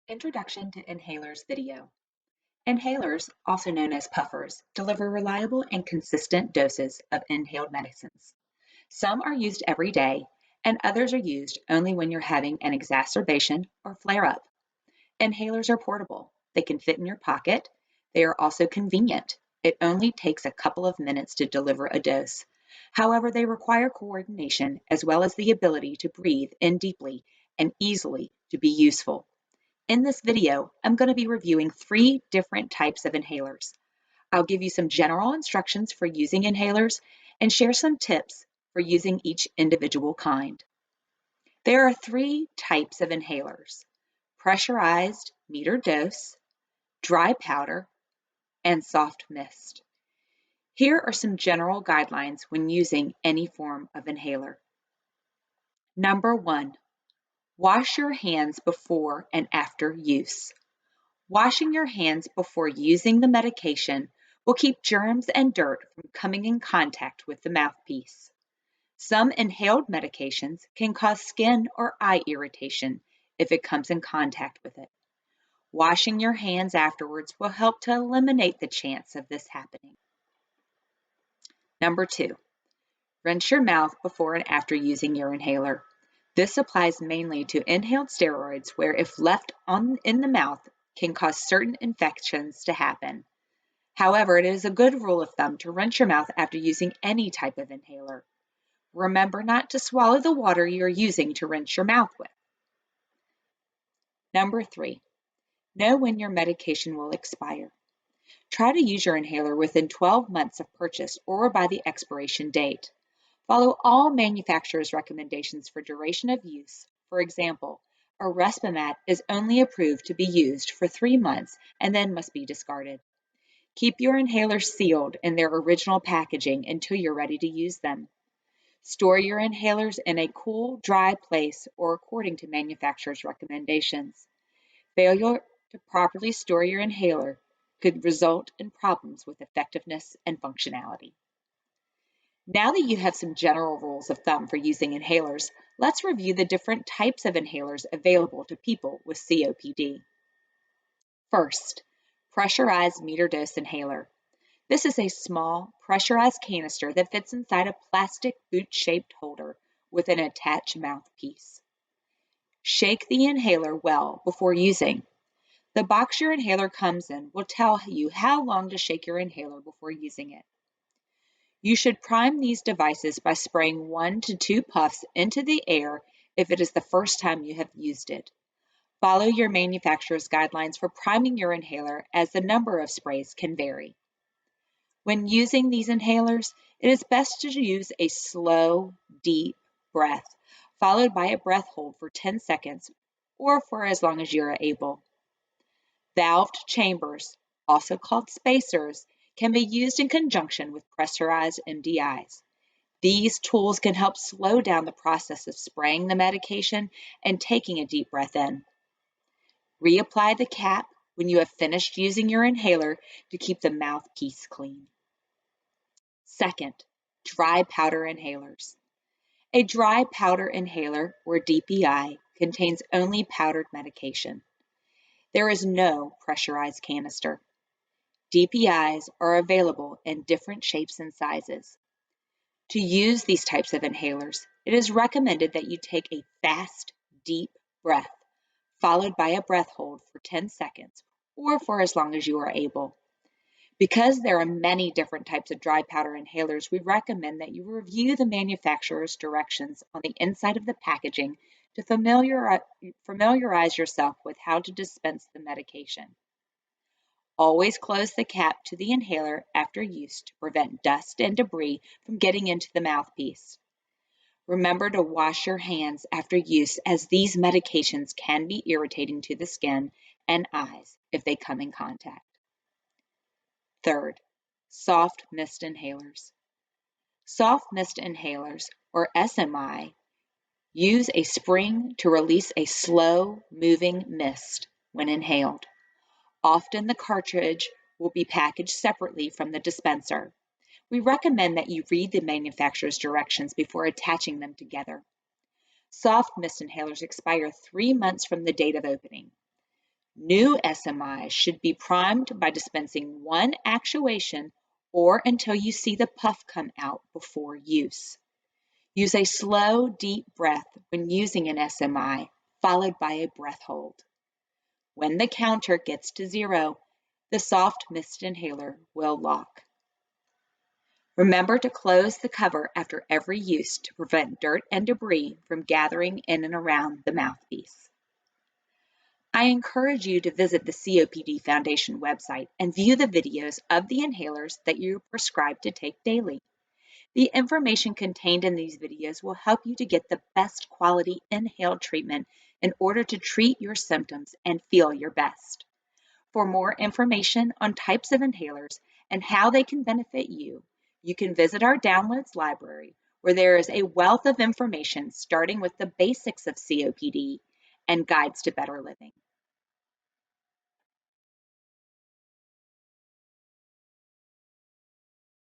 Introduction to Inhalers video. Inhalers, also known as puffers, deliver reliable and consistent doses of inhaled medicines. Some are used every day, and others are used only when you're having an exacerbation or flare up. Inhalers are portable. They can fit in your pocket. They are also convenient. It only takes a couple of minutes to deliver a dose. However, they require coordination as well as the ability to breathe in deeply and easily to be useful. In this video, I'm going to be reviewing 3 different types of inhalers. I'll give you some general instructions for using inhalers and share some tips for using each individual kind. There are 3 types of inhalers: pressurized metered dose, dry powder, and soft mist. Here are some general guidelines when using any form of inhaler. Number 1, wash your hands before and after use. Washing your hands before using the medication will keep germs and dirt from coming in contact with the mouthpiece. Some inhaled medications can cause skin or eye irritation if it comes in contact with it. Washing your hands afterwards will help to eliminate the chance of this happening. Number 2, rinse your mouth before and after using your inhaler. This applies mainly to inhaled steroids where, if left in the mouth, can cause certain infections to happen. However, it is a good rule of thumb to rinse your mouth after using any type of inhaler. Remember not to swallow the water you're using to rinse your mouth with. Number 3, know when your medication will expire. Try to use your inhaler within 12 months of purchase or by the expiration date. Follow all manufacturers' recommendations for duration of use. For example, a Respimat is only approved to be used for 3 months and then must be discarded. Keep your inhalers sealed in their original packaging until you're ready to use them. Store your inhalers in a cool, dry place or according to manufacturers' recommendations. Failure to properly store your inhaler could result in problems with effectiveness and functionality. Now that you have some general rules of thumb for using inhalers, let's review the different types of inhalers available to people with COPD. First, pressurized meter dose inhaler. This is a small, pressurized canister that fits inside a plastic boot-shaped holder with an attached mouthpiece. Shake the inhaler well before using. The box your inhaler comes in will tell you how long to shake your inhaler before using it. You should prime these devices by spraying 1 to 2 puffs into the air if it is the first time you have used it. Follow your manufacturer's guidelines for priming your inhaler, as the number of sprays can vary. When using these inhalers, it is best to use a slow, deep breath, followed by a breath hold for 10 seconds or for as long as you are able. Valved chambers, also called spacers, can be used in conjunction with pressurized MDIs. These tools can help slow down the process of spraying the medication and taking a deep breath in. Reapply the cap when you have finished using your inhaler to keep the mouthpiece clean. Second, dry powder inhalers. A dry powder inhaler, or DPI, contains only powdered medication. There is no pressurized canister. DPIs are available in different shapes and sizes. To use these types of inhalers, it is recommended that you take a fast, deep breath, followed by a breath hold for 10 seconds or for as long as you are able. Because there are many different types of dry powder inhalers, we recommend that you review the manufacturer's directions on the inside of the packaging to familiarize yourself with how to dispense the medication. Always close the cap to the inhaler after use to prevent dust and debris from getting into the mouthpiece. Remember to wash your hands after use, as these medications can be irritating to the skin and eyes if they come in contact. Third, soft mist inhalers. Soft mist inhalers, or SMI, use a spring to release a slow-moving mist when inhaled. Often the cartridge will be packaged separately from the dispenser. We recommend that you read the manufacturer's directions before attaching them together. Soft mist inhalers expire 3 months from the date of opening. New SMIs should be primed by dispensing one actuation or until you see the puff come out before use. Use a slow, deep breath when using an SMI, followed by a breath hold. When the counter gets to 0, the soft mist inhaler will lock. Remember to close the cover after every use to prevent dirt and debris from gathering in and around the mouthpiece. I encourage you to visit the COPD Foundation website and view the videos of the inhalers that you are prescribed to take daily. The information contained in these videos will help you to get the best quality inhaled treatment in order to treat your symptoms and feel your best. For more information on types of inhalers and how they can benefit you, you can visit our downloads library, where there is a wealth of information starting with the basics of COPD and guides to better living.